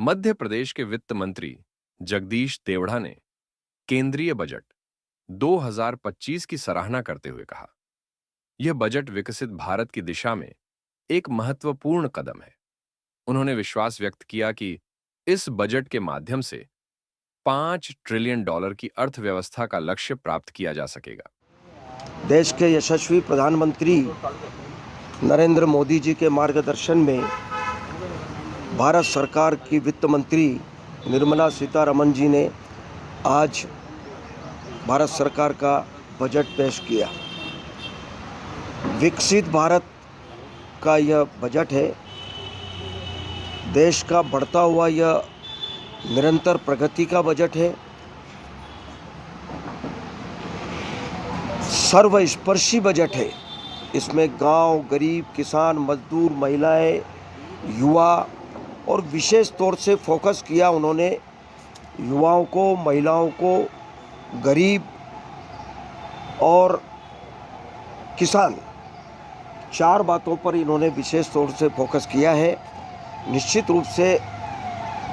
मध्य प्रदेश के वित्त मंत्री जगदीश देवड़ा ने केंद्रीय बजट 2025 की सराहना करते हुए कहा, यह बजट विकसित भारत की दिशा में एक महत्वपूर्ण कदम है। उन्होंने विश्वास व्यक्त किया कि इस बजट के माध्यम से $5 ट्रिलियन की अर्थव्यवस्था का लक्ष्य प्राप्त किया जा सकेगा। देश के यशस्वी प्रधानमंत्री नरेंद्र मोदी जी के मार्गदर्शन में भारत सरकार की वित्त मंत्री निर्मला सीतारमण जी ने आज भारत सरकार का बजट पेश किया। विकसित भारत का यह बजट है। देश का बढ़ता हुआ यह निरंतर प्रगति का बजट है। सर्वस्पर्शी बजट है। इसमें गांव, गरीब, किसान, मजदूर, महिलाएं, युवा और विशेष तौर से फोकस किया उन्होंने युवाओं को, महिलाओं को, गरीब और किसान, चार बातों पर इन्होंने विशेष तौर से फोकस किया है। निश्चित रूप से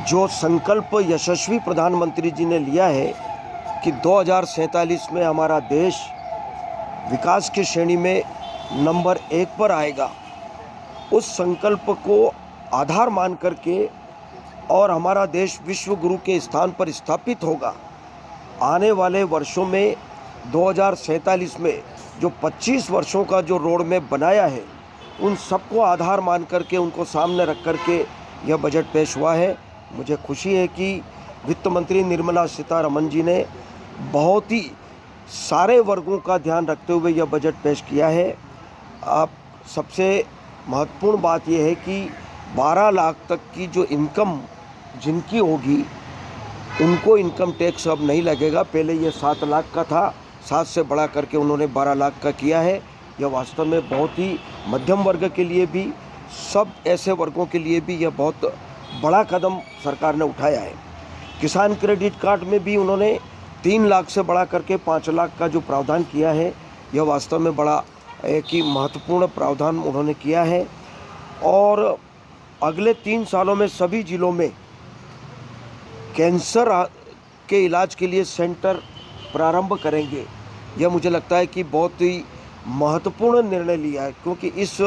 जो संकल्प यशस्वी प्रधानमंत्री जी ने लिया है कि 2047 में हमारा देश विकास की श्रेणी में नंबर 1 पर आएगा, उस संकल्प को आधार मान करके और हमारा देश विश्व गुरु के स्थान पर स्थापित होगा। आने वाले वर्षों में 2047 में जो 25 वर्षों का जो रोड मैप बनाया है, उन सबको आधार मान करके उनको सामने रख करके यह बजट पेश हुआ है। मुझे खुशी है कि वित्त मंत्री निर्मला सीतारमण जी ने बहुत ही सारे वर्गों का ध्यान रखते हुए यह बजट पेश किया है। अब सबसे महत्वपूर्ण बात यह है कि 12 लाख तक की जो इनकम जिनकी होगी उनको इनकम टैक्स अब नहीं लगेगा। पहले ये 7 लाख का था, 7 से बढ़ा करके उन्होंने 12 लाख का किया है। यह वास्तव में बहुत ही मध्यम वर्ग के लिए भी, सब ऐसे वर्गों के लिए भी यह बहुत बड़ा कदम सरकार ने उठाया है। किसान क्रेडिट कार्ड में भी उन्होंने 3 लाख से बढ़ा करके 5 लाख का जो प्रावधान किया है, यह वास्तव में बड़ा एक ही महत्वपूर्ण प्रावधान उन्होंने किया है। और अगले 3 सालों में सभी जिलों में कैंसर के इलाज के लिए सेंटर प्रारंभ करेंगे। यह मुझे लगता है कि बहुत ही महत्वपूर्ण निर्णय लिया है, क्योंकि इस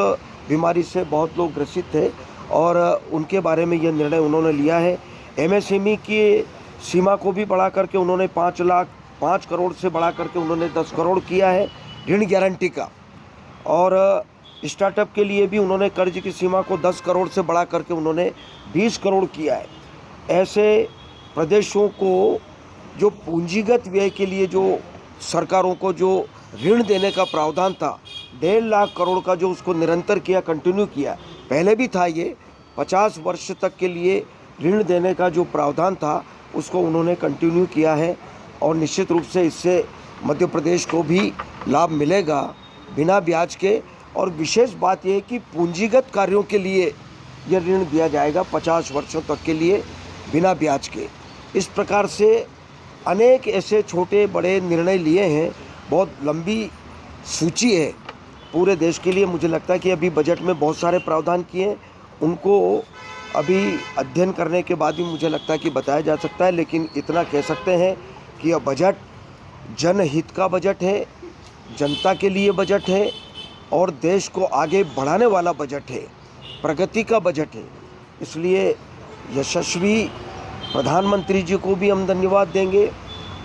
बीमारी से बहुत लोग ग्रसित थे और उनके बारे में यह निर्णय उन्होंने लिया है। एमएसएमई की सीमा को भी बढ़ा करके उन्होंने 5 करोड़ से बढ़ा करके उन्होंने 10 करोड़ किया है ऋण गारंटी का। और स्टार्टअप के लिए भी उन्होंने कर्ज की सीमा को 10 करोड़ से बढ़ा करके उन्होंने 20 करोड़ किया है। ऐसे प्रदेशों को जो पूंजीगत व्यय के लिए जो सरकारों को जो ऋण देने का प्रावधान था, 1.5 लाख करोड़ का जो उसको निरंतर किया, कंटिन्यू किया। पहले भी था ये 50 वर्ष तक के लिए ऋण देने का जो प्रावधान था, उसको उन्होंने कंटिन्यू किया है। और निश्चित रूप से इससे मध्य प्रदेश को भी लाभ मिलेगा बिना ब्याज के। और विशेष बात यह है कि पूंजीगत कार्यों के लिए यह ऋण दिया जाएगा 50 वर्षों तक के लिए बिना ब्याज के। इस प्रकार से अनेक ऐसे छोटे बड़े निर्णय लिए हैं। बहुत लंबी सूची है पूरे देश के लिए। मुझे लगता है कि अभी बजट में बहुत सारे प्रावधान किए हैं, उनको अभी अध्ययन करने के बाद ही मुझे लगता है कि बताया जा सकता है। लेकिन इतना कह सकते हैं कि यह बजट जनहित का बजट है, जनता के लिए बजट है और देश को आगे बढ़ाने वाला बजट है, प्रगति का बजट है। इसलिए यशस्वी प्रधानमंत्री जी को भी हम धन्यवाद देंगे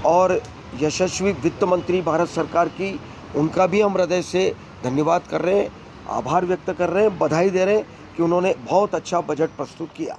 और यशस्वी वित्त मंत्री भारत सरकार की, उनका भी हम हृदय से धन्यवाद कर रहे हैं, आभार व्यक्त कर रहे हैं, बधाई दे रहे हैं कि उन्होंने बहुत अच्छा बजट प्रस्तुत किया।